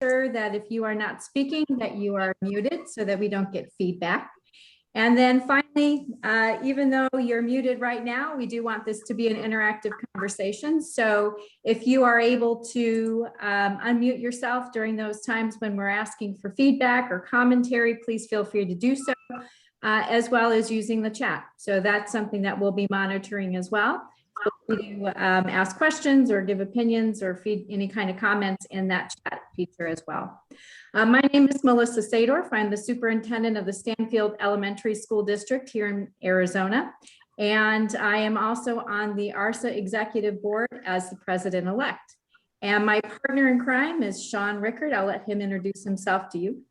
sure that if you are not speaking, that you are muted so that we don't get feedback. And then finally, even though you're muted right now, we do want this to be an interactive conversation. So if you are able to unmute yourself during those times when we're asking for feedback or commentary, please feel free to do so, as well as using the chat. So that's something that we'll be monitoring as well. Feel free to ask questions or give opinions or feed any kind of comments in that chat feature as well. My name is Melissa Sadorf. I'm the superintendent of the Stanfield Elementary School District here in Arizona. And I am also on the ARSA Executive Board as the president-elect. And my partner in crime is Sean Rickard. I'll let him introduce himself to you.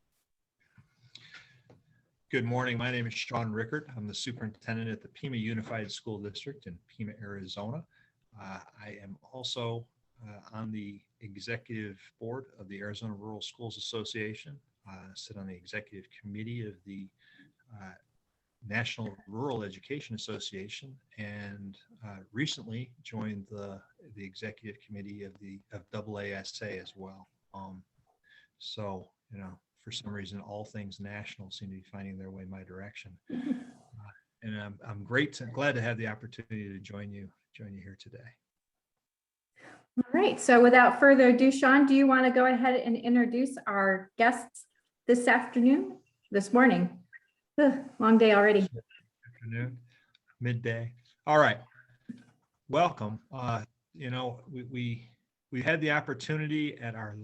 Good morning. My name is Sean Rickard. I'm the superintendent at the Pima Unified School District in Pima, Arizona. I am also on the executive board of the Arizona Rural Schools Association. Sit on the executive committee of the National Rural Education Association, and recently joined the executive committee of AASA as well. So, you know, for some reason, all things national seem to be finding their way my direction. And I'm glad to have the opportunity to join you here today. All right, so without further ado, Sean, do you want to go ahead and introduce our guests this morning? Ugh, long day already. Afternoon, midday. All right, welcome. You know, we had the opportunity at our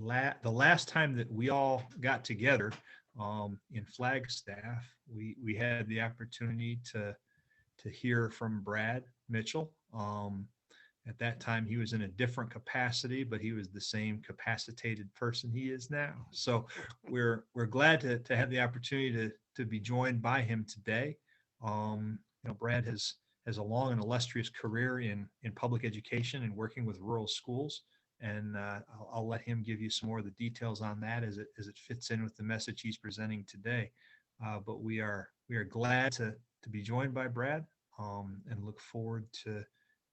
the last time that we all got together in Flagstaff. We had the opportunity to hear from Brad Mitchel. At that time, he was in a different capacity, but he was the same capacitated person he is now. So we're glad to have the opportunity to be joined by him today. You know, Brad has a long and illustrious career in public education and working with rural schools. And I'll let him give you some more of the details on that as it fits in with the message he's presenting today. But we are glad to be joined by Brad and look forward to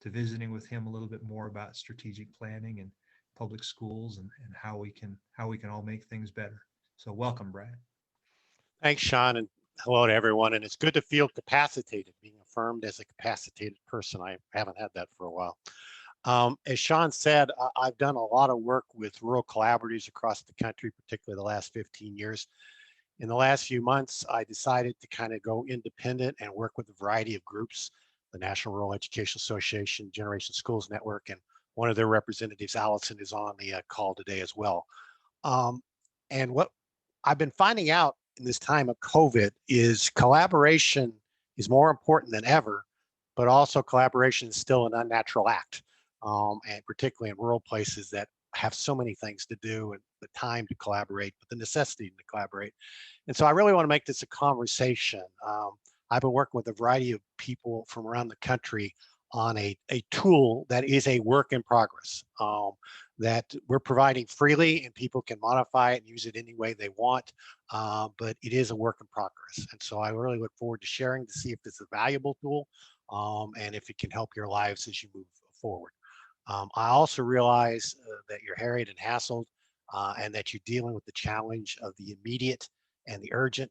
visiting with him a little bit more about strategic planning and public schools and how we can all make things better. So welcome, Brad. Thanks, Sean, and hello to everyone. And it's good to feel capacitated, being affirmed as a capacitated person. I haven't had that for a while. As Sean said, I've done a lot of work with rural collaboratives across the country, particularly the last 15 years. In the last few months, I decided to kind of go independent and work with a variety of groups, the National Rural Education Association, Generation Schools Network, and one of their representatives, Allison, is on the call today as well. And what I've been finding out in this time of COVID is collaboration is more important than ever, but also collaboration is still an unnatural act. And particularly in rural places that have so many things to do and the time to collaborate, but the necessity to collaborate. And so I really want to make this a conversation. I've been working with a variety of people from around the country on a tool that is a work in progress that we're providing freely, and people can modify it and use it any way they want, but it is a work in progress. And so I really look forward to sharing to see if this is a valuable tool and if it can help your lives as you move forward. I also realize that you're harried and hassled and that you're dealing with the challenge of the immediate and the urgent.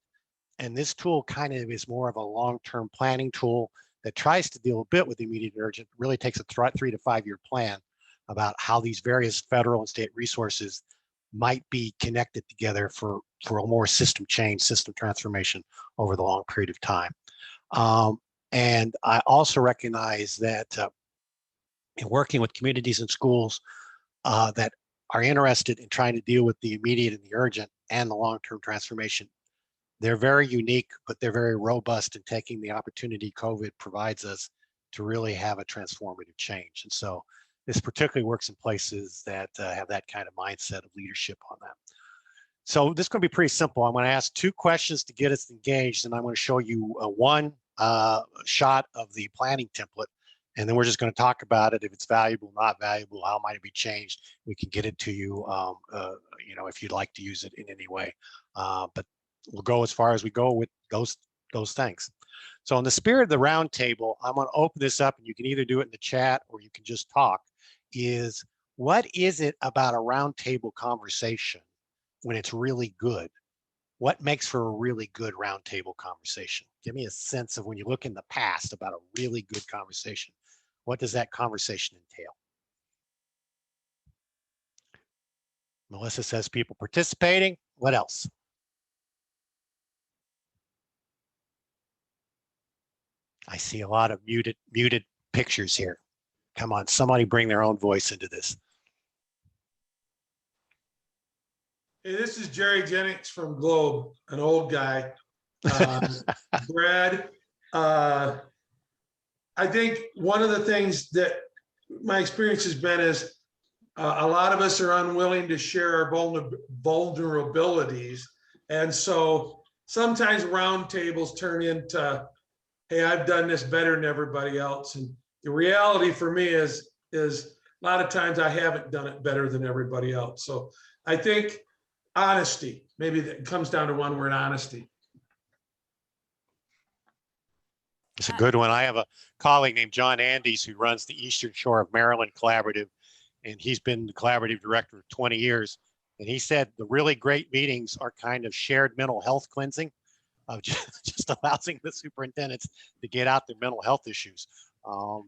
And this tool kind of is more of a long-term planning tool that tries to deal a bit with the immediate and urgent, really takes a 3 to 5 year plan about how these various federal and state resources might be connected together for a more system change, system transformation over the long period of time. And I also recognize that in working with communities and schools that are interested in trying to deal with the immediate and the urgent and the long-term transformation, they're very unique, but they're very robust in taking the opportunity COVID provides us to really have a transformative change. And so this particularly works in places that have that kind of mindset of leadership on that. So this is going to be pretty simple. I'm going to ask 2 questions to get us engaged, and I'm going to show you one shot of the planning template. And then we're just going to talk about it. If it's valuable, not valuable, how might it be changed? We can get it to you, you know, if you'd like to use it in any way. But we'll go as far as we go with those things. So in the spirit of the roundtable, I'm going to open this up, and you can either do it in the chat or you can just talk. Is what is it about a roundtable conversation when it's really good? What makes for a really good roundtable conversation? Give me a sense of when you look in the past about a really good conversation. What does that conversation entail? Melissa says people participating. What else? I see a lot of muted pictures here. Come on, somebody bring their own voice into this. Hey, this is Jerry Jennings from Globe, an old guy. Brad, I think one of the things that my experience has been is a lot of us are unwilling to share our vulnerabilities. And so sometimes roundtables turn into, hey, I've done this better than everybody else. And the reality for me is a lot of times I haven't done it better than everybody else. So I think honesty, maybe that comes down to one word, honesty. It's a good one. I have a colleague named John Andes who runs the Eastern Shore of Maryland Collaborative, and he's been the collaborative director for 20 years. And he said the really great meetings are kind of shared mental health cleansing of just allowing the superintendents to get out their mental health issues.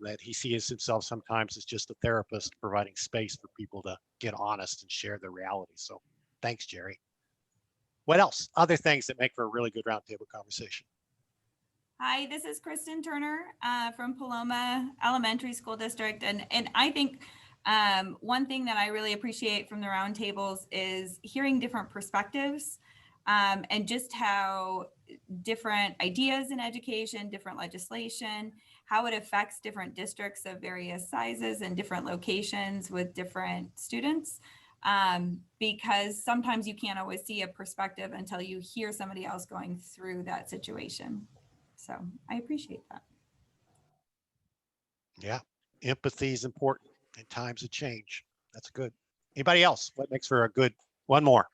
That he sees himself sometimes as just a therapist providing space for people to get honest and share their reality. So thanks, Jerry. What else? Other things that make for a really good roundtable conversation. Hi, this is Kristen Turner from Paloma Elementary School District. And I think one thing that I really appreciate from the roundtables is hearing different perspectives and just how different ideas in education, different legislation, how it affects different districts of various sizes and different locations with different students. Because sometimes you can't always see a perspective until you hear somebody else going through that situation. So I appreciate that. Yeah, empathy is important in times of change. That's good. Anybody else? What makes for a good one more?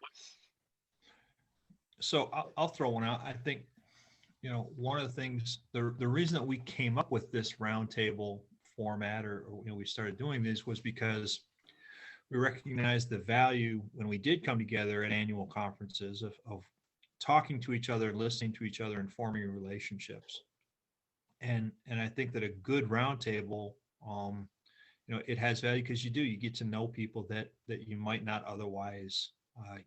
So I'll throw one out. I think, you know, one of the things, the reason that we came up with this roundtable format, or you know, we started doing this, was because we recognized the value when we did come together at annual conferences of talking to each other, listening to each other, and forming relationships. And I think that a good roundtable, you know, it has value because you get to know people that you might not otherwise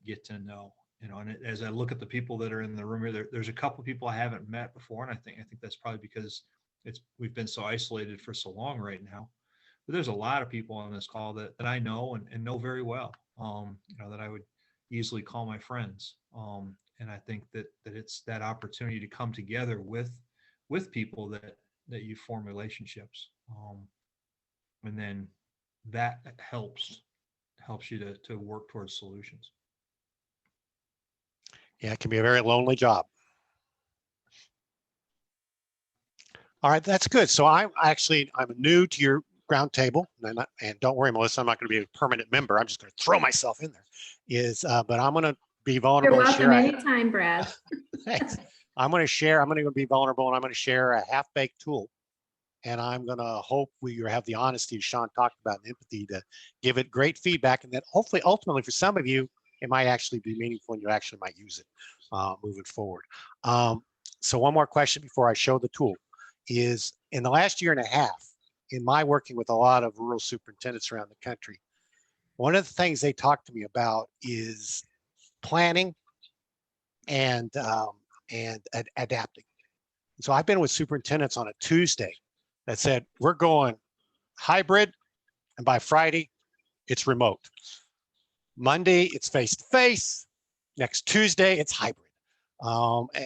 get to know. You know, and as I look at the people that are in the room here, there's a couple of people I haven't met before, and I think that's probably because we've been so isolated for so long right now. But there's a lot of people on this call that I know and know very well. You know, that I would easily call my friends. And I think that it's that opportunity to come together with people that you form relationships, and then that helps you to work towards solutions. Yeah, it can be a very lonely job. All right, that's good. So I'm new to your roundtable, and don't worry, Melissa, I'm not going to be a permanent member. I'm just going to throw myself in there. But I'm going to be vulnerable. You're welcome anytime, Brad. Thanks. I'm going to be vulnerable, and I'm going to share a half-baked tool. And I'm going to hope we have the honesty Sean talked about and empathy to give it great feedback, and that hopefully, ultimately, for some of you, it might actually be meaningful and you actually might use it moving forward. So one more question before I show the tool is, in the last year and a half, in my working with a lot of rural superintendents around the country, one of the things they talk to me about is planning and adapting. So I've been with superintendents on a Tuesday that said, we're going hybrid, and by Friday, it's remote. Monday, it's face-to-face. Next Tuesday, it's hybrid.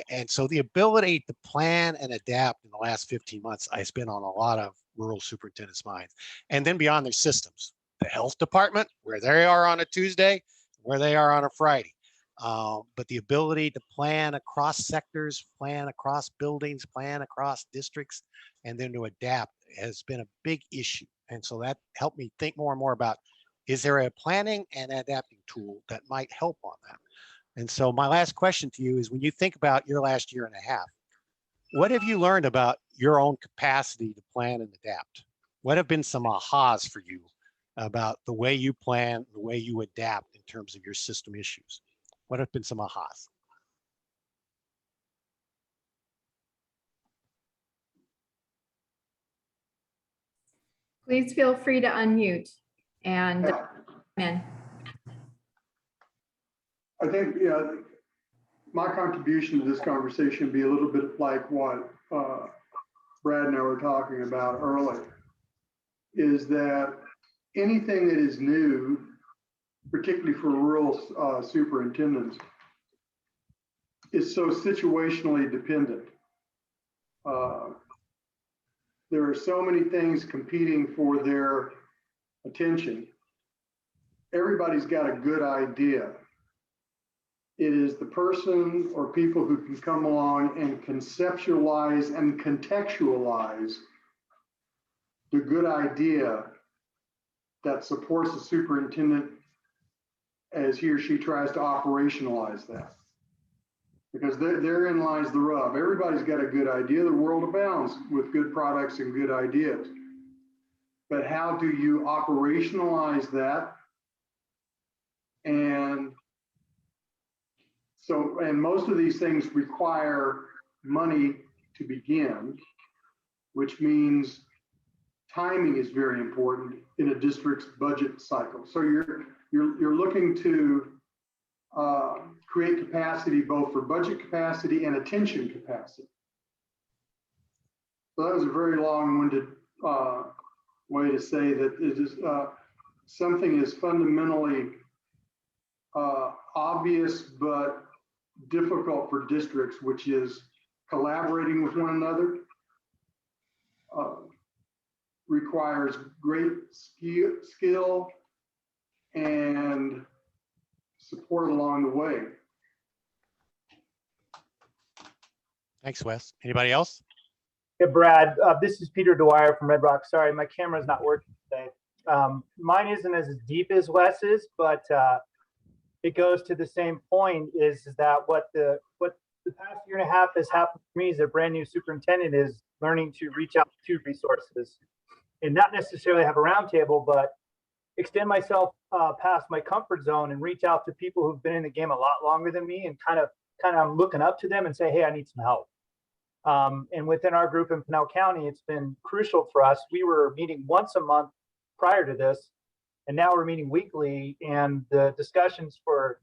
And so the ability to plan and adapt in the last 15 months has been on a lot of rural superintendents' minds. And then beyond their systems, the health department, where they are on a Tuesday, where they are on a Friday. But the ability to plan across sectors, plan across buildings, plan across districts, and then to adapt has been a big issue. And so that helped me think more and more about, is there a planning and adapting tool that might help on that? And so my last question to you is, when you think about your last year and a half, what have you learned about your own capacity to plan and adapt? What have been some ahas for you about the way you plan, the way you adapt in terms of your system issues? What have been some ahas? Please feel free to unmute and Yeah, in. I think, yeah, my contribution to this conversation would be a little bit like what Brad and I were talking about earlier, is that anything that is new, particularly for rural superintendents, is so situationally dependent. There are so many things competing for their attention. Everybody's got a good idea. It is the person or people who can come along and conceptualize and contextualize the good idea that supports the superintendent as he or she tries to operationalize that. Because therein lies the rub. Everybody's got a good idea. The world abounds with good products and good ideas. But how do you operationalize that? And most of these things require money to begin, which means timing is very important in a district's budget cycle. So you're looking to create capacity both for budget capacity and attention capacity. So that was a very long-winded way to say that it is something is fundamentally obvious but difficult for districts, which is collaborating with one another, requires great skill and support along the way. Thanks, Wes. Anybody else? Hey, Brad, this is Peter Dwyer from Red Rock. Sorry, my camera's not working today. Mine isn't as deep as Wes's, but it goes to the same point, is that what the past year and a half has happened for me as a brand new superintendent is learning to reach out to resources and not necessarily have a roundtable, but extend myself past my comfort zone and reach out to people who've been in the game a lot longer than me and kind of I'm looking up to them and say, hey, I need some help. And within our group in Pinell County, it's been crucial for us. We were meeting once a month prior to this, and now we're meeting weekly. And the discussions for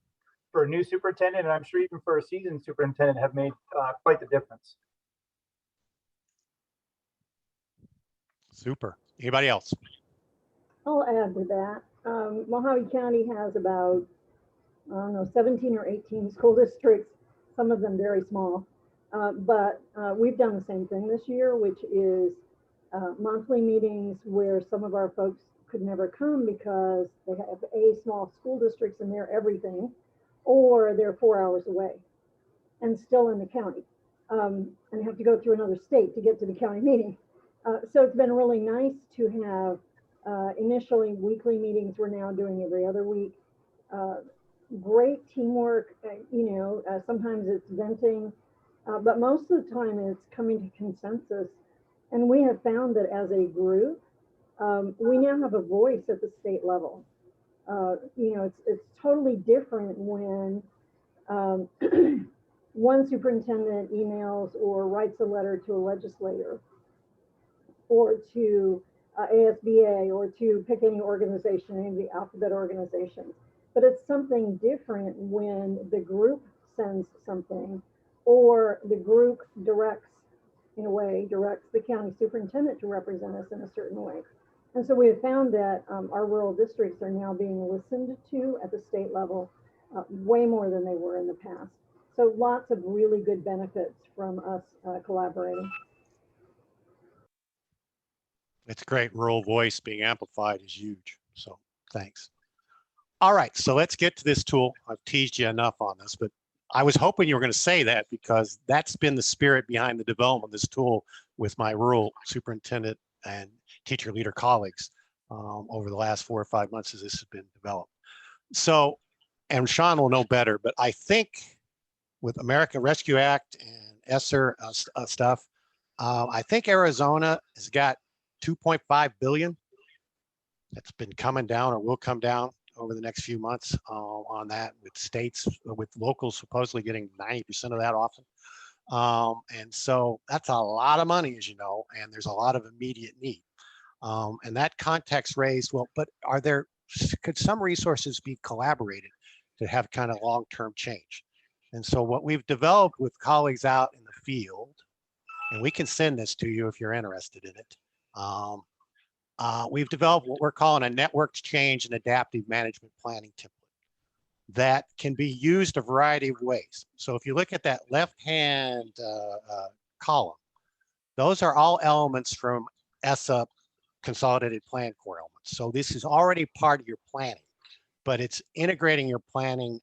a new superintendent, and I'm sure even for a seasoned superintendent, have made quite the difference. Super. Anybody else? I'll add to that. Mojave County has about, I don't know, 17 or 18 school districts, some of them very small. But we've done the same thing this year, which is monthly meetings where some of our folks could never come because they have small school districts and they're everything, or they're 4 hours away and still in the county and have to go through another state to get to the county meeting. So it's been really nice to have initially weekly meetings. We're now doing every other week. Great teamwork, sometimes it's venting, but most of the time it's coming to consensus. And we have found that as a group, we now have a voice at the state level. It's totally different when one superintendent emails or writes a letter to a legislator or to ASBA or to pick any organization, any of the alphabet organizations. But it's something different when the group sends something or the group directs the county superintendent to represent us in a certain way. And so we have found that our rural districts are now being listened to at the state level way more than they were in the past. So lots of really good benefits from us collaborating. It's great. Rural voice being amplified is huge. So thanks. All right, so let's get to this tool. I've teased you enough on this, but I was hoping you were going to say that because that's been the spirit behind the development of this tool with my rural superintendent and teacher leader colleagues over the last 4 or 5 months as this has been developed. So, and Sean will know better, but I think with American Rescue Act and ESSER stuff, I think Arizona has got 2.5 billion that's been coming down or will come down over the next few months on that, with states, with locals supposedly getting 90% of that often. And so that's a lot of money, as you know, and there's a lot of immediate need. And that context raised, well, but could some resources be collaborated to have kind of long-term change? And so what we've developed with colleagues out in the field, and we can send this to you if you're interested in it. We've developed what we're calling a networked change and adaptive management planning template that can be used a variety of ways. So if you look at that left-hand column, those are all elements from ESSA Consolidated Plan Core elements. So this is already part of your planning, but it's integrating your planning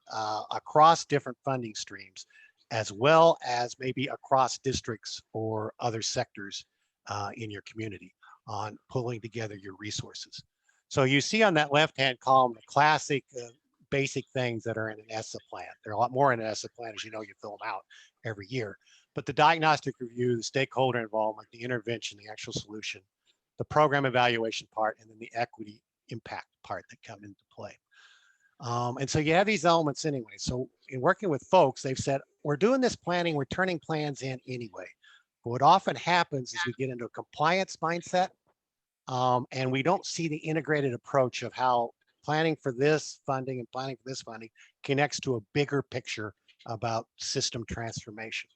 across different funding streams, as well as maybe across districts or other sectors in your community on pulling together your resources. So you see on that left-hand column, the classic basic things that are in an ESSA plan. There are a lot more in an ESSA plan, as you know, you fill them out every year. But the diagnostic review, the stakeholder involvement, the intervention, the actual solution, the program evaluation part, and then the equity impact part that come into play. And so you have these elements anyway. So in working with folks, they've said, we're doing this planning, we're turning plans in anyway. But what often happens is we get into a compliance mindset, and we don't see the integrated approach of how planning for this funding and planning for this funding connects to a bigger picture about system transformation.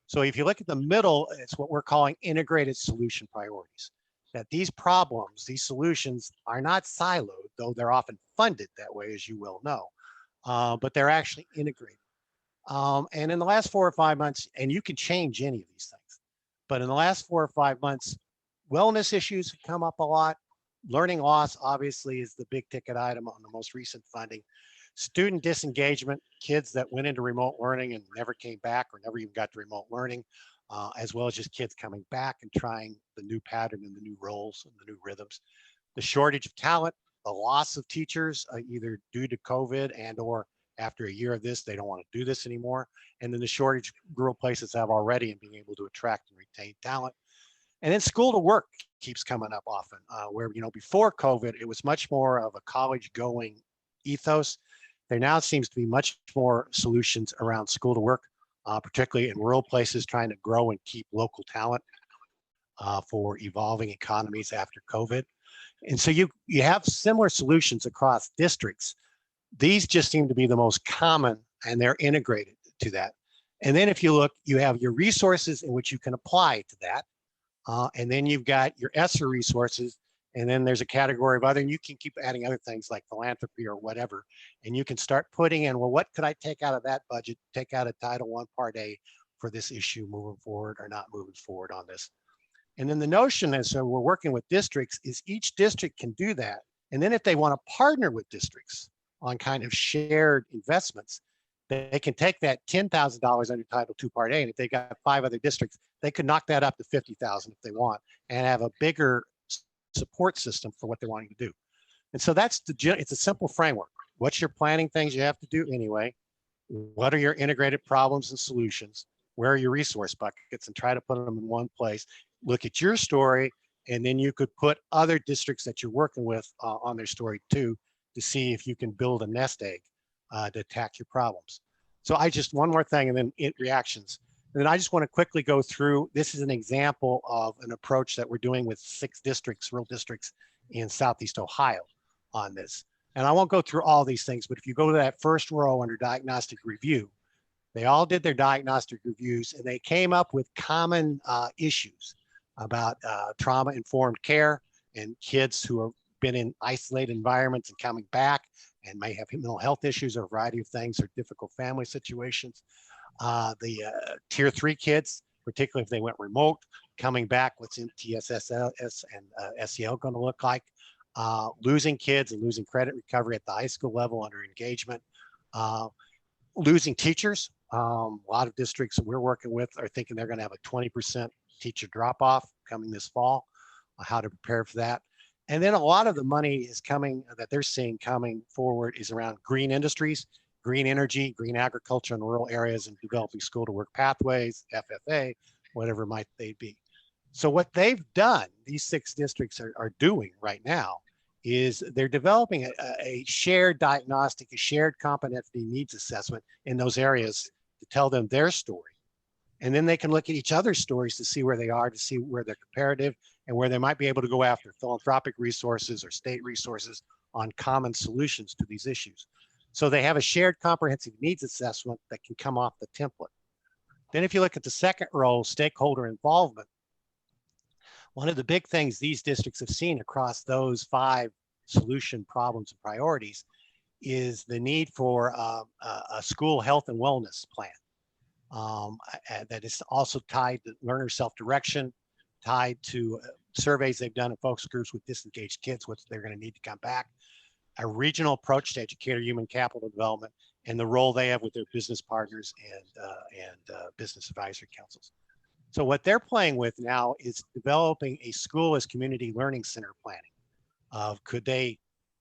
So if you look at the middle, it's what we're calling integrated solution priorities. That these problems, these solutions are not siloed, though they're often funded that way, as you well know, but they're actually integrated. And in the last 4 or 5 months, and you can change any of these things, but in the last 4 or 5 months, wellness issues have come up a lot. Learning loss, obviously, is the big ticket item on the most recent funding. Student disengagement, kids that went into remote learning and never came back or never even got to remote learning, as well as just kids coming back and trying the new pattern and the new roles and the new rhythms. The shortage of talent, the loss of teachers, either due to COVID and or after a year of this, they don't want to do this anymore. And then the shortage rural places have already in being able to attract and retain talent. And then school to work keeps coming up often, where, you know, before COVID, it was much more of a college going ethos. There now seems to be much more solutions around school to work, particularly in rural places, trying to grow and keep local talent for evolving economies after COVID. And so you have similar solutions across districts. These just seem to be the most common, and they're integrated to that. And then if you look, you have your resources in which you can apply to that. And then you've got your ESSA resources, and then there's a category of other, and you can keep adding other things like philanthropy or whatever, and you can start putting in, well, what could I take out of that budget, take out of Title I Part A for this issue moving forward or not moving forward on this. And then the notion is, so we're working with districts, is each district can do that. And then if they want to partner with districts on kind of shared investments, they can take that $10,000 under Title II Part A, and if they got 5 other districts, they could knock that up to $50,000 if they want, and have a bigger support system for what they're wanting to do. And so it's a simple framework. What's your planning things you have to do anyway? What are your integrated problems and solutions? Where are your resource buckets? And try to put them in one place. Look at your story, and then you could put other districts that you're working with on their story too, to see if you can build a nest egg to attack your problems. So one more thing, and then reactions. And then I just want to quickly go through, this is an example of an approach that we're doing with 6 districts, rural districts in Southeast Ohio on this. And I won't go through all these things, but if you go to that first row under diagnostic review, they all did their diagnostic reviews, and they came up with common issues about trauma-informed care and kids who have been in isolated environments and coming back and may have mental health issues or a variety of things or difficult family situations. The tier 3 kids, particularly if they went remote, coming back, what's MTSS and SEL going to look like? Losing kids and losing credit recovery at the high school level under engagement. Losing teachers. A lot of districts that we're working with are thinking they're going to have a 20% teacher drop off coming this fall, how to prepare for that. And then a lot of the money is coming that they're seeing coming forward is around green industries, green energy, green agriculture in rural areas, and developing school to work pathways, FFA, whatever might they be. So what they've done, these 6 districts are doing right now, is they're developing a shared diagnostic, a shared competency needs assessment in those areas to tell them their story. And then they can look at each other's stories to see where they are, to see where they're comparative and where they might be able to go after philanthropic resources or state resources on common solutions to these issues. So they have a shared comprehensive needs assessment that can come off the template. Then if you look at the second row, stakeholder involvement, one of the big things these districts have seen across those 5 solution problems and priorities is the need for a school health and wellness plan that is also tied to learner self-direction, tied to surveys they've done in focus groups with disengaged kids, what they're going to need to come back, a regional approach to educator human capital development, and the role they have with their business partners and business advisory councils. So what they're playing with now is developing a school as community learning center planning. Could they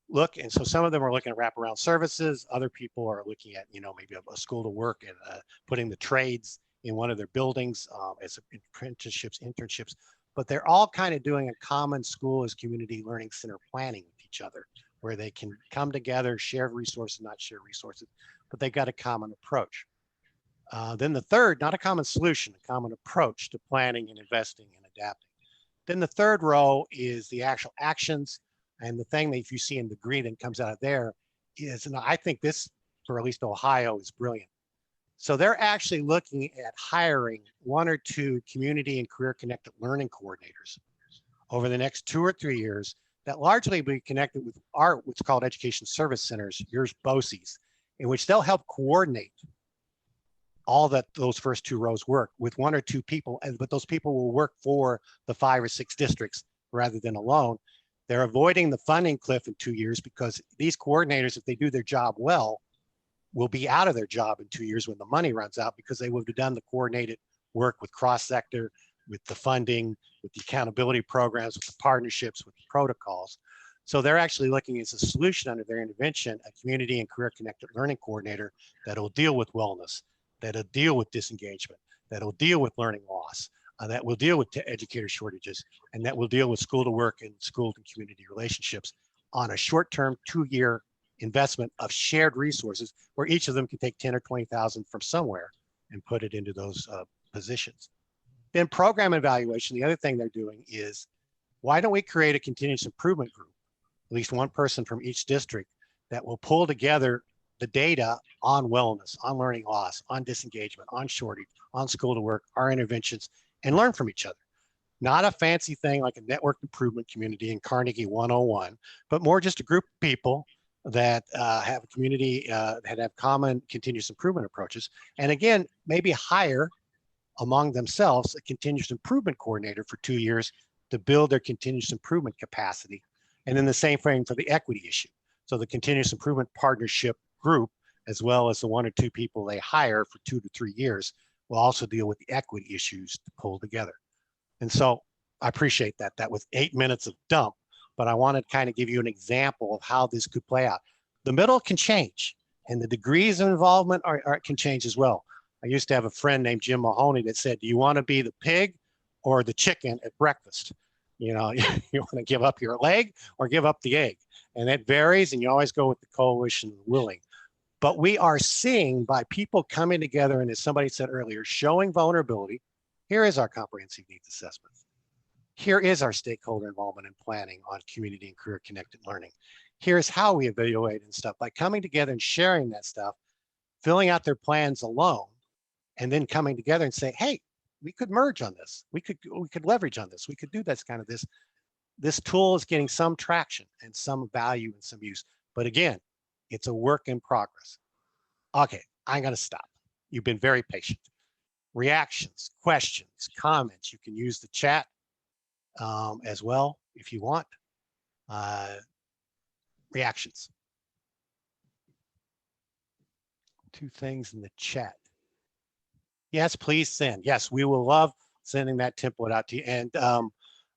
look, and so some of them are looking at wraparound services, other people are looking at, maybe a school to work and putting the trades in one of their buildings as apprenticeships, internships, but they're all kind of doing a common school as community learning center planning with each other, where they can come together, share resources, not share resources, but they've got a common approach. Then the third, not a common solution, a common approach to planning and investing and adapting. Then the third row is the actual actions. And the thing that if you see in the green that comes out of there is, and I think this for at least Ohio is brilliant. So they're actually looking at hiring 1 or 2 community and career connected learning coordinators over the next 2 or 3 years that largely be connected with what's called education service centers, yours BOCES, in which they'll help coordinate all that those first 2 rows work with 1 or 2 people, but those people will work for the 5 or 6 districts rather than alone. They're avoiding the funding cliff in 2 years because these coordinators, if they do their job well, will be out of their job in 2 years when the money runs out because they would have done the coordinated work with cross-sector, with the funding, with the accountability programs, with the partnerships, with the protocols. So they're actually looking as a solution under their intervention, a community and career connected learning coordinator that'll deal with wellness, that'll deal with disengagement, that'll deal with learning loss, that will deal with educator shortages, and that will deal with school to work and school to community relationships on a short-term 2-year investment of shared resources where each of them can take 10 or 20,000 from somewhere and put it into those positions. Then program evaluation, the other thing they're doing is, why don't we create a continuous improvement group, at least 1 person from each district that will pull together the data on wellness, on learning loss, on disengagement, on shortage, on school to work, our interventions, and learn from each other. Not a fancy thing like a network improvement community in Carnegie 101, but more just a group of people that have a community that have common continuous improvement approaches. And again, maybe hire among themselves a continuous improvement coordinator for 2 years to build their continuous improvement capacity. And then the same thing for the equity issue. So the continuous improvement partnership group, as well as the 1 or 2 people they hire for 2 to 3 years, will also deal with the equity issues to pull together. And so I appreciate that. That was 8 minutes of dump, but I wanted to kind of give you an example of how this could play out. The middle can change and the degrees of involvement can change as well. I used to have a friend named Jim Mahoney that said, do you want to be the pig or the chicken at breakfast? You want to give up your leg or give up the egg? And that varies, and you always go with the coalition willing. But we are seeing by people coming together, and as somebody said earlier, showing vulnerability. Here is our comprehensive needs assessment. Here is our stakeholder involvement and planning on community and career connected learning. Here's how we evaluate and stuff. By coming together and sharing that stuff, filling out their plans alone, and then coming together and say, hey, we could merge on this. We could leverage on this. We could do this kind of this. This tool is getting some traction and some value and some use. But again, it's a work in progress. Okay, I'm going to stop. You've been very patient. Reactions, questions, comments. You can use the chat as well if you want. Reactions. 2 things in the chat. Yes, please send. Yes, we will love sending that template out to you. And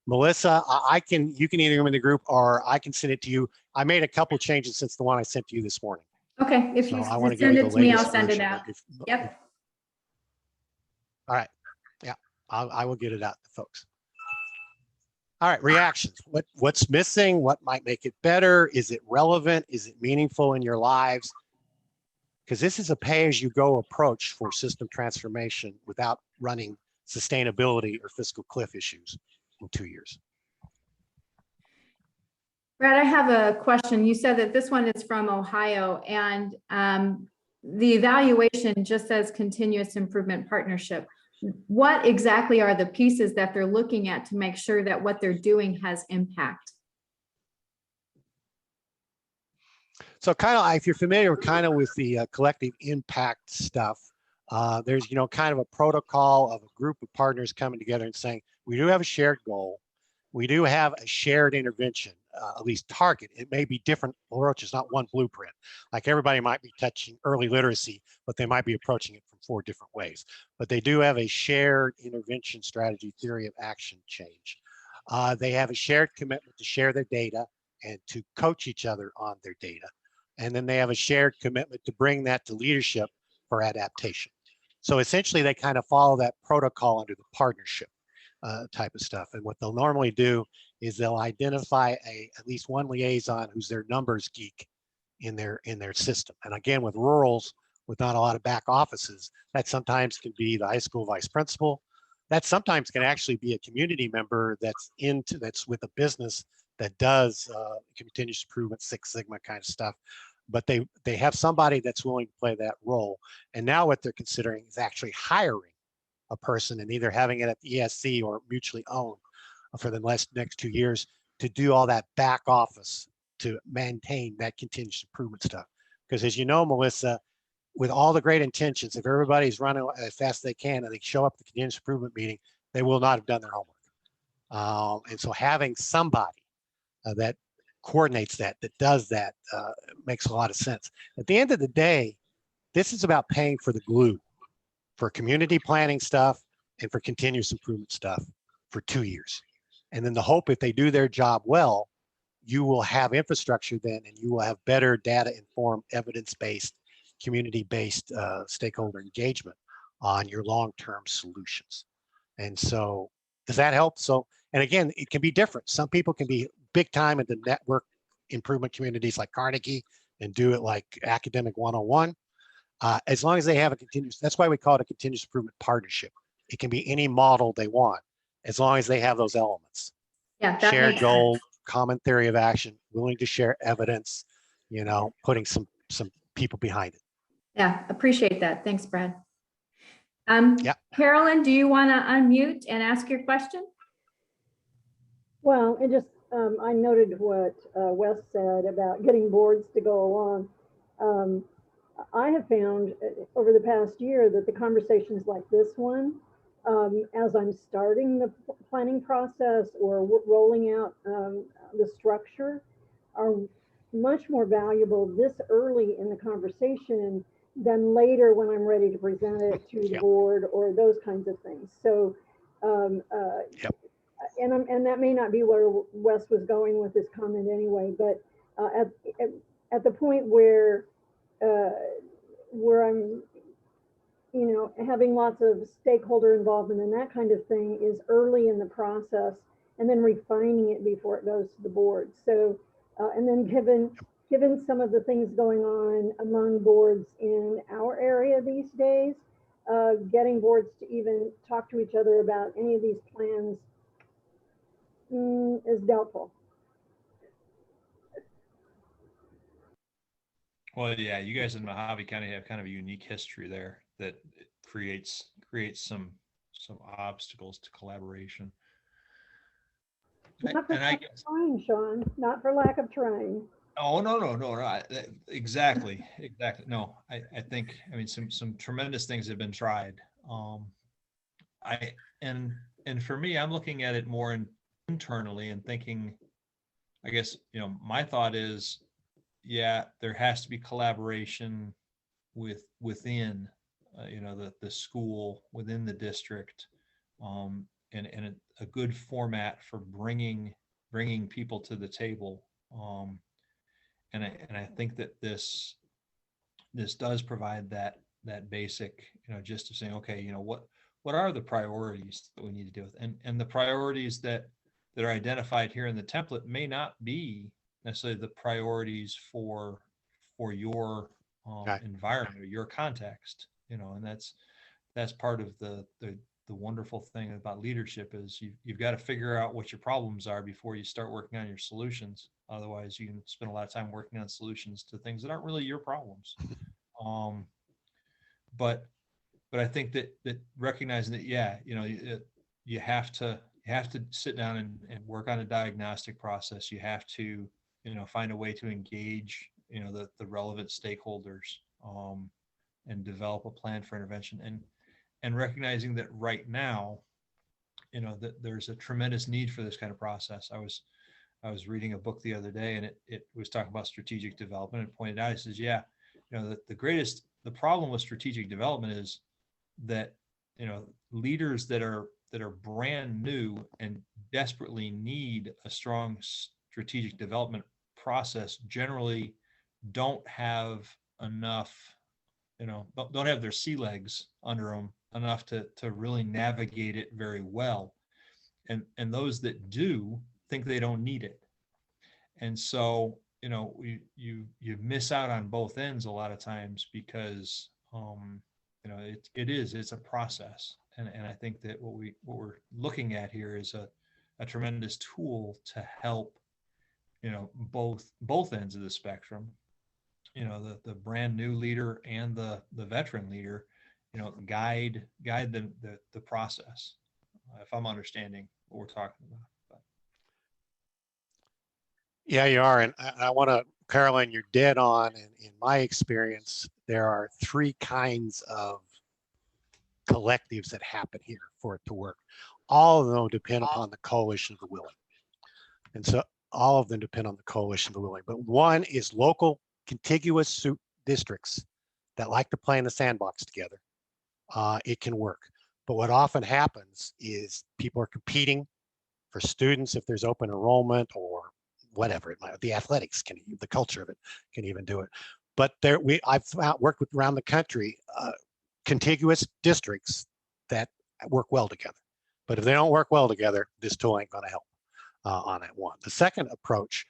Melissa, you can either go in the group or I can send it to you. I made a couple changes since the one I sent to you this morning. Okay, if you I want to send give it you to me, I'll latest send it version. out. Yep. All right. Yeah, I will get it out to folks. All right, reactions. What's missing? What might make it better? Is it relevant? Is it meaningful in your lives? Because this is a pay-as-you-go approach for system transformation without running sustainability or fiscal cliff issues in 2 years. Brad, I have a question. You said that this one is from Ohio, and the evaluation just says continuous improvement partnership. What exactly are the pieces that they're looking at to make sure that what they're doing has impact? So kind of, if you're familiar kind of with the collective impact stuff, there's, kind of a protocol of a group of partners coming together and saying, we do have a shared goal. We do have a shared intervention, at least target. It may be different approaches, not one blueprint. Like everybody might be touching early literacy, but they might be approaching it from 4 different ways. But they do have a shared intervention strategy, theory of action change. They have a shared commitment to share their data and to coach each other on their data. And then they have a shared commitment to bring that to leadership for adaptation. So essentially they kind of follow that protocol under the partnership type of stuff. And what they'll normally do is they'll identify at least one liaison who's their numbers geek in their system. And again, with rurals, with not a lot of back offices, that sometimes can be the high school vice principal. That sometimes can actually be a community member that's with a business that does continuous improvement, Six Sigma kind of stuff. But they have somebody that's willing to play that role. And now what they're considering is actually hiring a person and either having it at the ESC or mutually owned for the next 2 years to do all that back office to maintain that continuous improvement stuff. Because as you know, Melissa, with all the great intentions, if everybody's running as fast as they can and they show up at the continuous improvement meeting, they will not have done their homework. And so having somebody that coordinates that does that makes a lot of sense. At the end of the day, this is about paying for the glue for community planning stuff and for continuous improvement stuff for 2 years. And then the hope, if they do their job well, you will have infrastructure then, and you will have better data-informed, evidence-based, community-based stakeholder engagement on your long-term solutions. And so does that help? So, and again, it can be different. Some people can be big time into network improvement communities like Carnegie and do it like academic 101. As long as they have a continuous, that's why we call it a continuous improvement partnership. It can be any model they want, as long as they have those elements. Yeah, that shared makes goal, sense. common theory of action, willing to share evidence, putting some people behind it. Yeah, appreciate that. Thanks, Brad. Yeah. Carolyn, do you want to unmute and ask your question? Well, I noted what Wes said about getting boards to go along. I have found over the past year that the conversations like this one, as I'm starting the planning process or rolling out the structure, are much more valuable this early in the conversation than later when I'm ready to present it to the board or those kinds of things. So, and that may not be where Wes was going with this comment anyway, but at the point where I'm, having lots of stakeholder involvement and that kind of thing is early in the process, and then refining it before it goes to the board. So, and then given some of the things going on among boards in our area these days, getting boards to even talk to each other about any of these plans is doubtful. Well, yeah, you guys in Mojave County have kind of a unique history there that creates some obstacles to collaboration. Not for lack of trying, Sean. Not for lack of trying. Oh, no. Exactly. No, I think, some tremendous things have been tried. And for me, I'm looking at it more internally and thinking, I guess, my thought is, yeah, there has to be collaboration within, the school, within the district, and a good format for bringing people to the table. And I think that this does provide that basic, just of saying, okay, what are the priorities that we need to deal with, and the priorities that that are identified here in the template may not be necessarily the priorities for your environment or your context, and that's part of the wonderful thing about leadership is you've got to figure out what your problems are before you start working on your solutions. Otherwise, you can spend a lot of time working on solutions to things that aren't really your problems. But I think that recognizing that, you have to sit down and work on a diagnostic process. You have to, find a way to engage, the relevant stakeholders, and develop a plan for intervention, and recognizing that right now, that there's a tremendous need for this kind of process. I was reading a book the other day, and it was talking about strategic development, and pointed out, it says, the problem with strategic development is that, leaders that are brand new and desperately need a strong strategic development process generally don't have enough, don't have their sea legs under them enough to really navigate it very well. And those that do think they don't need it. And so, you miss out on both ends a lot of times because, it's a process. And I think that what we're looking at here is a tremendous tool to help, both ends of the spectrum, the brand new leader and the veteran leader, guide the process, if I'm understanding what we're talking about. Yeah, you are. And I want to, Caroline, you're dead on. And in my experience, there are three kinds of collectives that happen here for it to work. All of them depend upon the coalition of the willing. And so all of them depend on the coalition of the willing. But one is local contiguous districts that like to play in the sandbox together. It can work. But what often happens is people are competing for students if there's open enrollment or whatever it might, the athletics can, the culture of it can even do it. But I've worked with around the country, contiguous districts that work well together. But if they don't work well together, this tool ain't going to help on that one. The second approach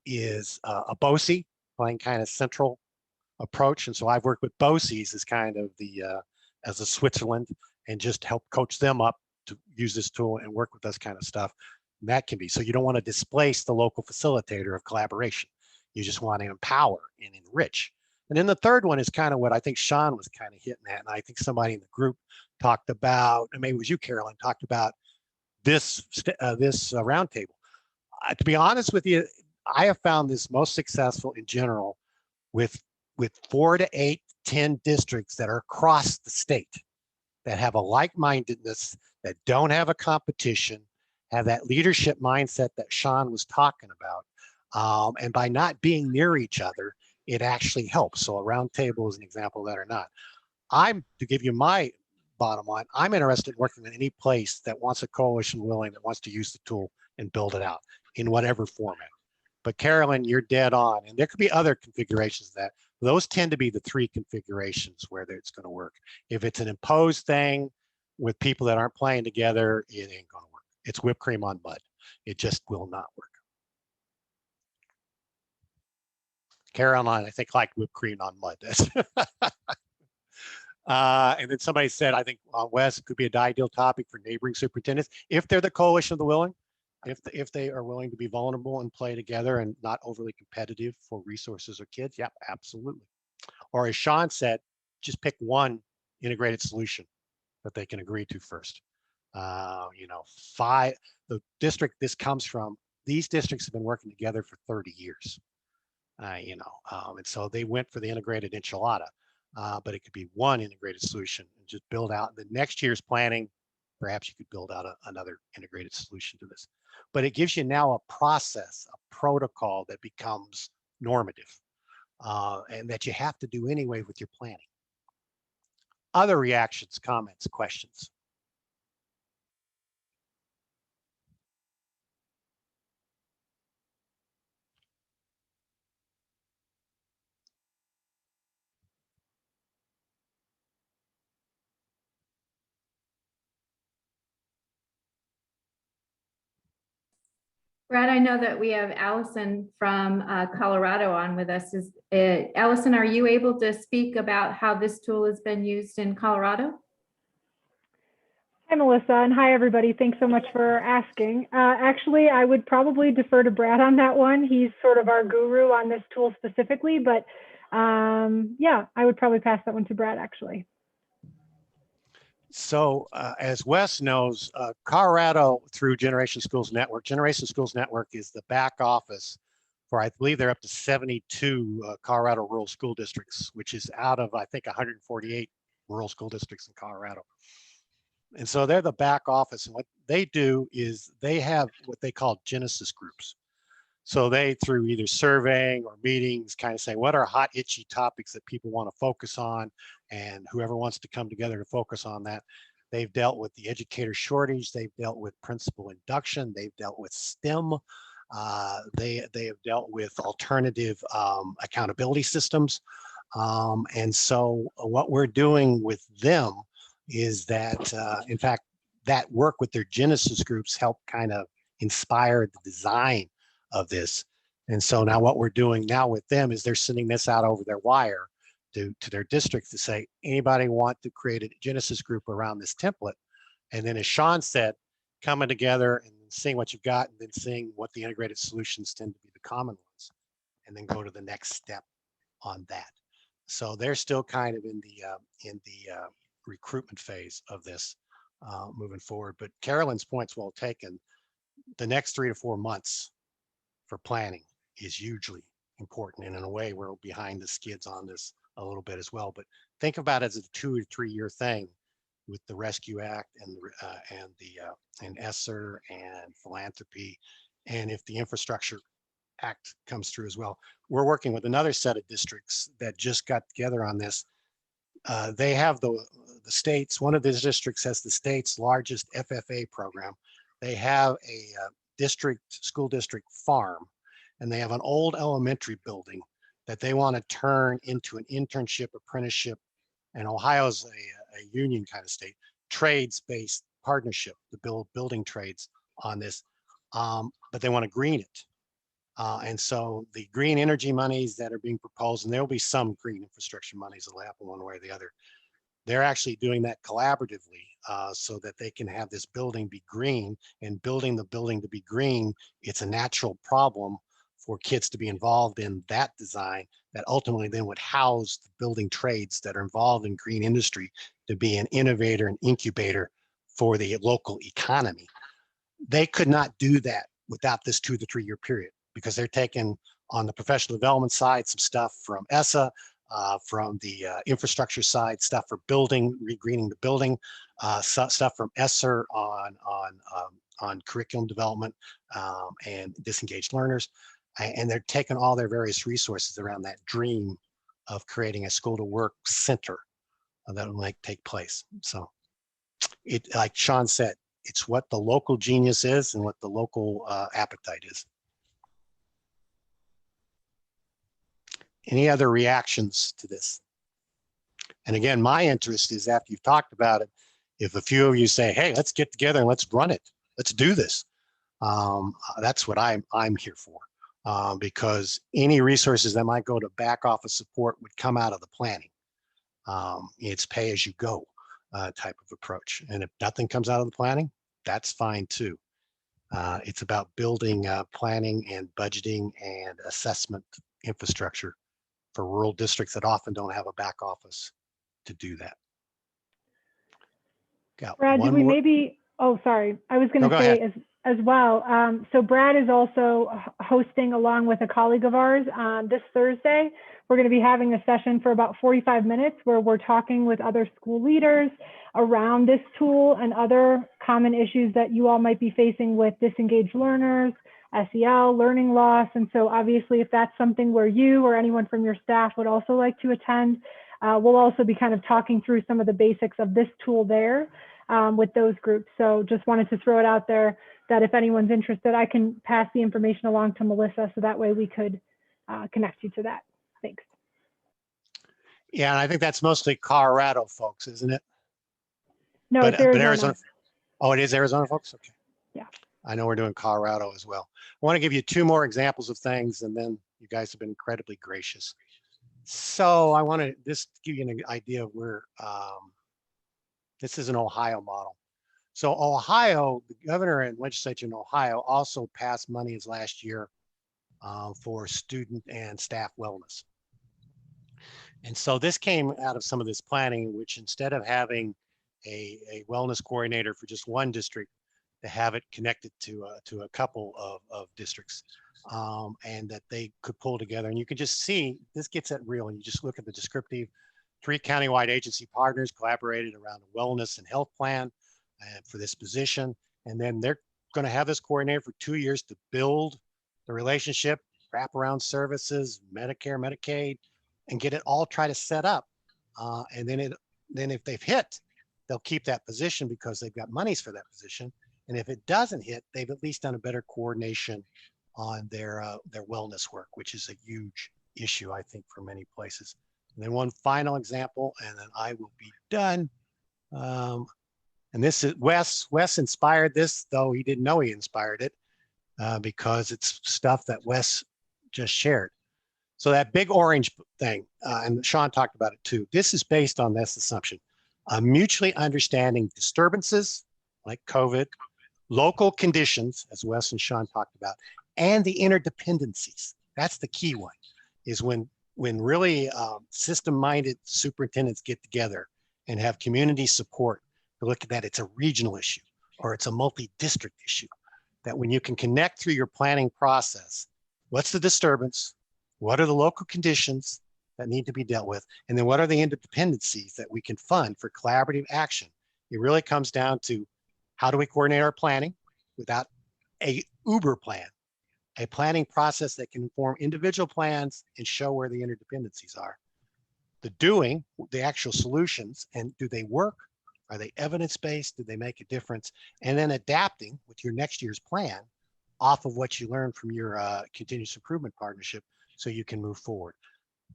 is a BOCE, playing kind of central approach. And so I've worked with BOCEs as kind of as a Switzerland, and just help coach them up to use this tool and work with this kind of stuff. And that can be, so you don't want to displace the local facilitator of collaboration. You just want to empower and enrich. And then the third one is kind of what I think Sean was kind of hitting at. And I think somebody in the group talked about, and maybe it was you, Carolyn, talked about this roundtable. To be honest with you, I have found this most successful in general with 4 to 8, 10 districts that are across the state that have a like-mindedness, that don't have a competition, have that leadership mindset that Sean was talking about. And by not being near each other, it actually helps. So a roundtable is an example of that or not. To give you my bottom line, I'm interested in working in any place that wants a coalition willing, that wants to use the tool and build it out in whatever format. But Carolyn, you're dead on. And there could be other configurations of that. Those tend to be the 3 configurations where it's going to work. If it's an imposed thing with people that aren't playing together, it ain't going to work. It's whipped cream on mud. It just will not work. Caroline, I think, like whipped cream on mud. And then somebody said, I think Wes, could be an ideal topic for neighboring superintendents if they're the coalition of the willing, if they are willing to be vulnerable and play together and not overly competitive for resources or kids. Yep, absolutely. Or as Sean said, just pick one integrated solution that they can agree to first. The district this comes from, these districts have been working together for 30 years. And so they went for the integrated enchilada, but it could be one integrated solution and just build out the next year's planning. Perhaps you could build out another integrated solution to this, but it gives you now a process, a protocol that becomes normative, and that you have to do anyway with your planning. Other reactions, comments, questions? Brad, I know that we have Allison from Colorado on with us. Allison, are you able to speak about how this tool has been used in Colorado? Hi, Melissa, and hi, everybody. Thanks so much for asking. Actually, I would probably defer to Brad on that one. He's sort of our guru on this tool specifically, but yeah, I would probably pass that one to Brad, actually. So as Wes knows, Colorado through Generation Schools Network is the back office for, I believe they're up to 72 Colorado rural school districts, which is out of, I think, 148 rural school districts in Colorado. And so they're the back office. And what they do is they have what they call Genesis groups. So they, through either surveying or meetings, kind of say, what are hot, itchy topics that people want to focus on? And whoever wants to come together to focus on that. They've dealt with the educator shortage. They've dealt with principal induction. They've dealt with STEM. They have dealt with alternative accountability systems. And so what we're doing with them is that, in fact, that work with their Genesis groups helped kind of inspire the design of this. And so now what we're doing now with them is they're sending this out over their wire to their districts to say, anybody want to create a Genesis group around this template? And then as Sean said, coming together and seeing what you've got and then seeing what the integrated solutions tend to be the common ones, and then go to the next step on that. So they're still kind of in the recruitment phase of this moving forward. But Carolyn's point's well taken. The next 3 to 4 months for planning is hugely important. And in a way, we're behind the skids on this a little bit as well. But think about it as a 2 or 3 year thing with the Rescue Act and ESSER and philanthropy. And if the Infrastructure Act comes through as well, we're working with another set of districts that just got together on this. They have the states, one of these districts has the state's largest FFA program. They have a school district farm, and they have an old elementary building that they want to turn into an internship, apprenticeship, and Ohio's a union kind of state, trades-based partnership to build building trades on this, but they want to green it. And so the green energy monies that are being proposed, and there'll be some green infrastructure monies that'll happen one way or the other. They're actually doing that collaboratively so that they can have this building be green, and building the building to be green. It's a natural problem for kids to be involved in that design that ultimately then would house the building trades that are involved in green industry to be an innovator and incubator for the local economy. They could not do that without this 2 to 3 year period, because they're taking on the professional development side some stuff from ESSA, from the infrastructure side, stuff for building, regreening the building, stuff from ESSER on curriculum development and disengaged learners. And they're taking all their various resources around that dream of creating a school to work center that will take place. So it, like Sean said, it's what the local genius is and what the local appetite is. Any other reactions to this? And again, my interest is after you've talked about it, if a few of you say, hey, let's get together and let's run it, let's do this. That's what I'm here for, because any resources that might go to back office support would come out of the planning. It's pay as you go type of approach. And if nothing comes out of the planning, that's fine too. It's about building planning and budgeting and assessment infrastructure for rural districts that often don't have a back office to do that. Got Brad, one did we more. maybe, oh, sorry. I was going to go say ahead. as well. So Brad is also hosting along with a colleague of ours this Thursday. We're going to be having a session for about 45 minutes where we're talking with other school leaders around this tool and other common issues that you all might be facing with disengaged learners, SEL, learning loss. And so obviously, if that's something where you or anyone from your staff would also like to attend, we'll also be kind of talking through some of the basics of this tool there with those groups. So just wanted to throw it out there that if anyone's interested, I can pass the information along to Melissa so that way we could connect you to that. Thanks. Yeah, and I think that's mostly Colorado folks, isn't it? No, But it's Arizona. Arizona. Oh, it is Arizona folks? Okay. Yeah. I know we're doing Colorado as well. I want to give you 2 more examples of things, and then you guys have been incredibly gracious. So I want to just give you an idea of where this is an Ohio model. So Ohio, the governor and legislature in Ohio also passed monies last year for student and staff wellness. And so this came out of some of this planning, which instead of having a wellness coordinator for just one district, to have it connected to a couple of districts, and that they could pull together. And you can just see this gets at real. And you just look at the descriptive. 3 countywide agency partners collaborated around a wellness and health plan for this position. And then they're going to have this coordinator for 2 years to build the relationship, wraparound services, Medicare, Medicaid, and get it all try to set up. And then if they've hit, they'll keep that position because they've got monies for that position. And if it doesn't hit, they've at least done a better coordination on their wellness work, which is a huge issue, I think, for many places. And then one final example, and then I will be done. And this is Wes. Wes inspired this, though he didn't know he inspired it, because it's stuff that Wes just shared. So that big orange thing, and Sean talked about it too. This is based on this assumption: mutually understanding disturbances like COVID, local conditions, as Wes and Sean talked about, and the interdependencies. That's the key one, is when really system-minded superintendents get together and have community support to look at that. It's a regional issue or it's a multi-district issue, that when you can connect through your planning process, what's the disturbance? What are the local conditions that need to be dealt with? And then what are the interdependencies that we can fund for collaborative action? It really comes down to, how do we coordinate our planning without a Uber plan, a planning process that can inform individual plans and show where the interdependencies are. The doing, the actual solutions, and do they work? Are they evidence-based? Do they make a difference? And then adapting with your next year's plan off of what you learned from your continuous improvement partnership so you can move forward.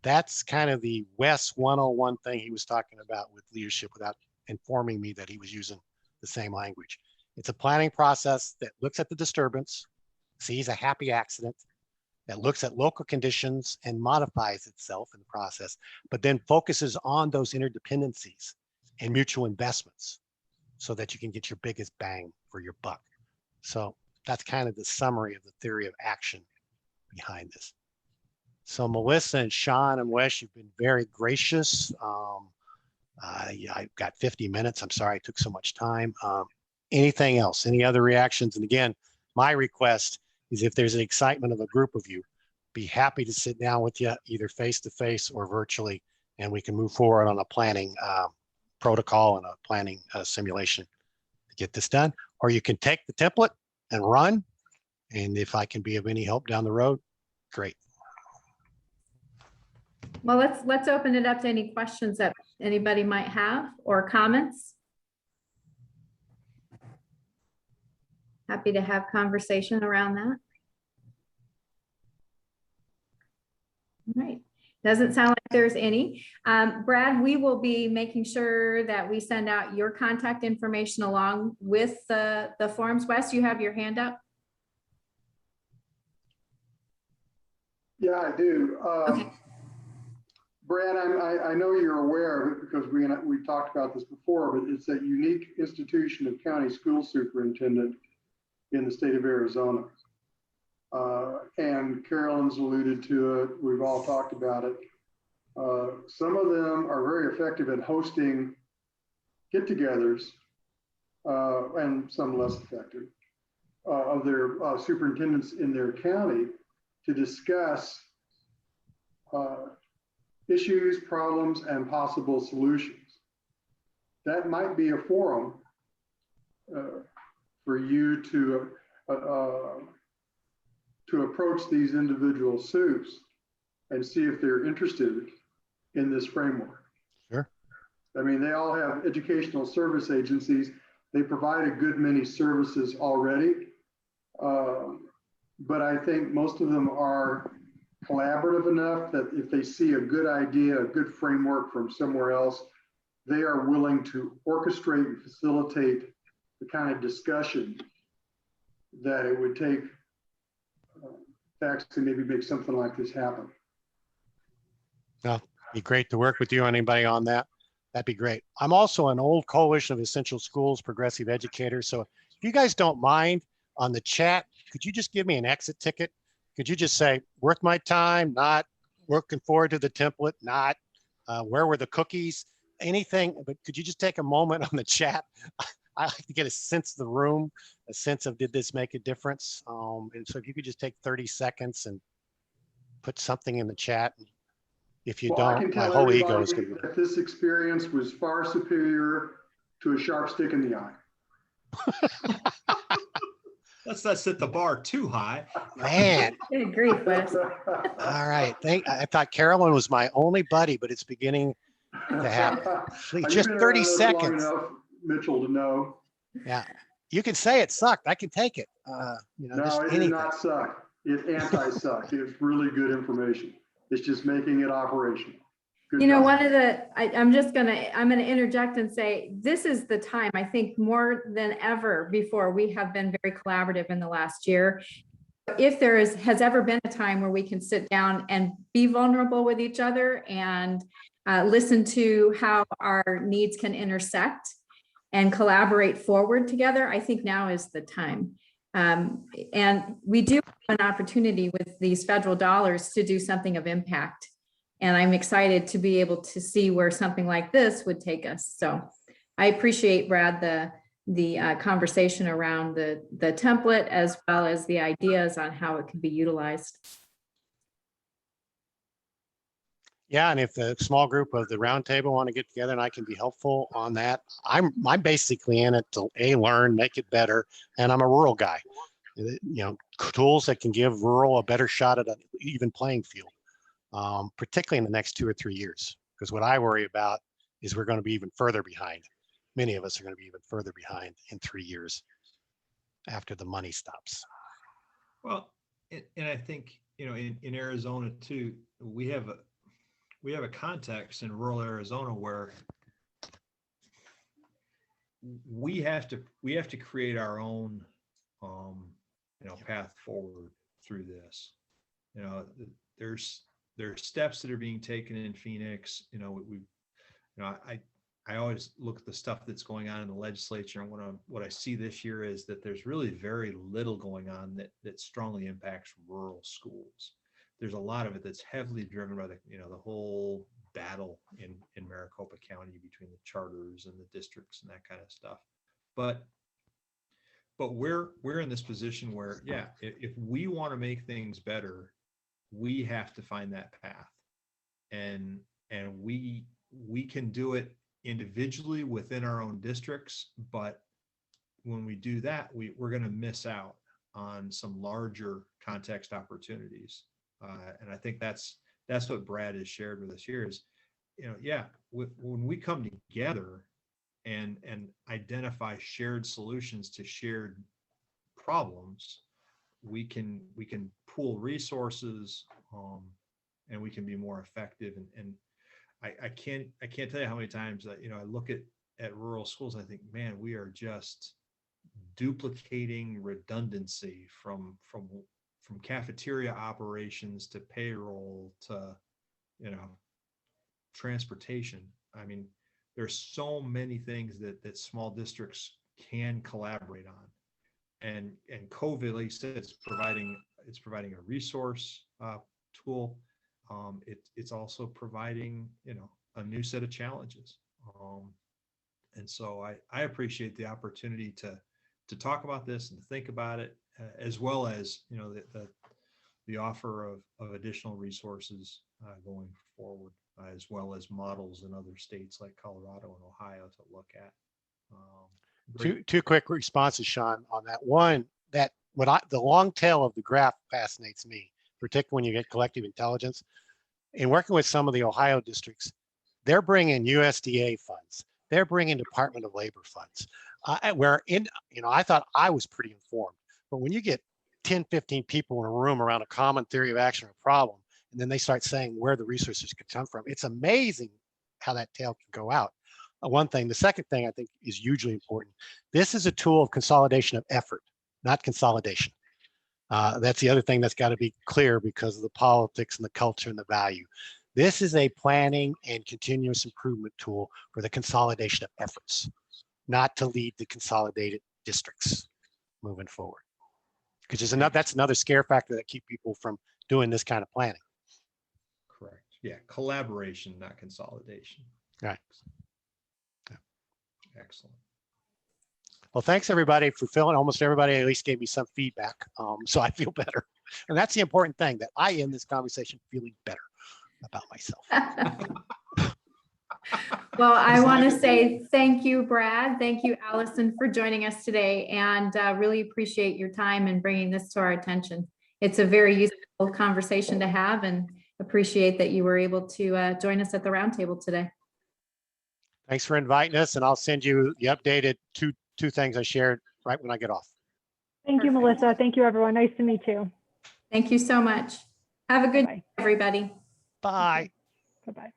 That's kind of the Wes 101 thing he was talking about with leadership without informing me that he was using the same language. It's a planning process that looks at the disturbance, sees a happy accident, that looks at local conditions and modifies itself in the process, but then focuses on those interdependencies and mutual investments so that you can get your biggest bang for your buck. So that's kind of the summary of the theory of action behind this. So Melissa and Sean and Wes, you've been very gracious. I've got 50 minutes. I'm sorry I took so much time. Anything else? Any other reactions? And again, my request is, if there's an excitement of a group of you, be happy to sit down with you either face-to-face or virtually, and we can move forward on a planning protocol and a planning simulation to get this done. Or you can take the template and run. And if I can be of any help down the road, great. Well, let's open it up to any questions that anybody might have or comments. Happy to have conversation around that. All right. Doesn't sound like there's any. Brad, we will be making sure that we send out your contact information along with the forms. Wes, you have your hand up? Yeah, I do. Okay. Brad, I know you're aware of it because we talked about this before, but it's a unique institution of county school superintendent in the state of Arizona. And Carolyn's alluded to it. We've all talked about it. Some of them are very effective at hosting get-togethers, and some less effective, of their superintendents in their county to discuss issues, problems, and possible solutions. That might be a forum for you to approach these individual soups and see if they're interested in this framework. Sure. I mean, they all have educational service agencies. They provide a good many services already. But I think most of them are collaborative enough that if they see a good idea, a good framework from somewhere else, they are willing to orchestrate and facilitate the kind of discussion that it would take to actually maybe make something like this happen. No, be great to work with you. Anybody on that? That'd be great. I'm also an old coalition of essential schools, progressive educators. So if you guys don't mind on the chat, could you just give me an exit ticket? Could you just say, worth my time, not looking forward to the template, not where were the cookies, anything, but could you just take a moment on the chat? I like to get a sense of the room, a sense of, did this make a difference? And so if you could just take 30 seconds and put something in the chat. If you Well, I don't, can my tell whole ego is everybody going to be. that this experience was far superior to a sharp stick in the eye. Let's not set the bar too high. Man, Good grief, Wes. all right. I thought Carolyn was my only buddy, but it's beginning to happen. Please, You've just been 30 around us seconds. long enough, Mitchell, to know. Yeah, you can say it sucked. I can take it. You know, No, just it anything. did not suck. It anti-sucked. It's really good information. It's just making it operational. Good You know, job. one of the, I'm gonna interject and say, this is the time, I think more than ever before, we have been very collaborative in the last year. If there has ever been a time where we can sit down and be vulnerable with each other and listen to how our needs can intersect and collaborate forward together, I think now is the time. And we do have an opportunity with these federal dollars to do something of impact. And I'm excited to be able to see where something like this would take us. So I appreciate, Brad, the conversation around the template, as well as the ideas on how it can be utilized. Yeah, and if the small group of the roundtable want to get together and I can be helpful on that, I'm basically in it to learn, make it better, and I'm a rural guy. You know, tools that can give rural a better shot at an even playing field, particularly in the next 2 or 3 years. Because what I worry about is we're going to be even further behind. Many of us are going to be even further behind in 3 years after the money stops. Well, and I think, you know, in Arizona too, we have a context in rural Arizona where we have to create our own path forward through this. You know, there's steps that are being taken in Phoenix. You know, I always look at the stuff that's going on in the legislature, and what I see this year is that there's really very little going on that strongly impacts rural schools. There's a lot of it that's heavily driven by the whole battle in Maricopa County between the charters and the districts and that kind of stuff. But we're in this position where, yeah, if we want to make things better, we have to find that path, and we can do it individually within our own districts. But when we do that, we're going to miss out on some larger context opportunities. And I think that's what Brad has shared with us here is, when we come together and identify shared solutions to shared problems, we can pool resources, and we can be more effective. And I can't tell you how many times that, I look at rural schools and I think, man, we are just duplicating redundancy from cafeteria operations to payroll to, transportation. I mean, there's so many things that small districts can collaborate on. And COVID, like you said, it's providing a resource tool. It's also providing, a new set of challenges. And so I appreciate the opportunity to talk about this and to think about it, as well as, the offer of additional resources going forward, as well as models in other states like Colorado and Ohio to look at. Two quick responses, Sean, on that. One, the long tail of the graph fascinates me, particularly when you get collective intelligence. In working with some of the Ohio districts, they're bringing USDA funds. They're bringing Department of Labor funds. I thought I was pretty informed, but when you get 10, 15 people in a room around a common theory of action or problem, and then they start saying where the resources could come from, it's amazing how that tail can go out. One thing. The second thing I think is hugely important. This is a tool of consolidation of effort, not consolidation. That's the other thing that's got to be clear because of the politics and the culture and the value. This is a planning and continuous improvement tool for the consolidation of efforts, not to lead the consolidated districts moving forward. Because that's another scare factor that keep people from doing this kind of planning. Correct. Yeah. Collaboration, not consolidation. Right. Excellent. Well, thanks everybody for filling. Almost everybody at least gave me some feedback. So I feel better. And that's the important thing, that I end this conversation feeling better about myself. Well, I want to say thank you, Brad. Thank you, Allison, for joining us today, and really appreciate your time and bringing this to our attention. It's a very useful conversation to have, and appreciate that you were able to join us at the roundtable today. Thanks for inviting us, and I'll send you the updated two things I shared right when I get off. Thank you, Perfect. Melissa. Thank you, everyone. Nice to meet you. Thank you so much. Have a good Bye. day, everybody. Bye. Bye-bye.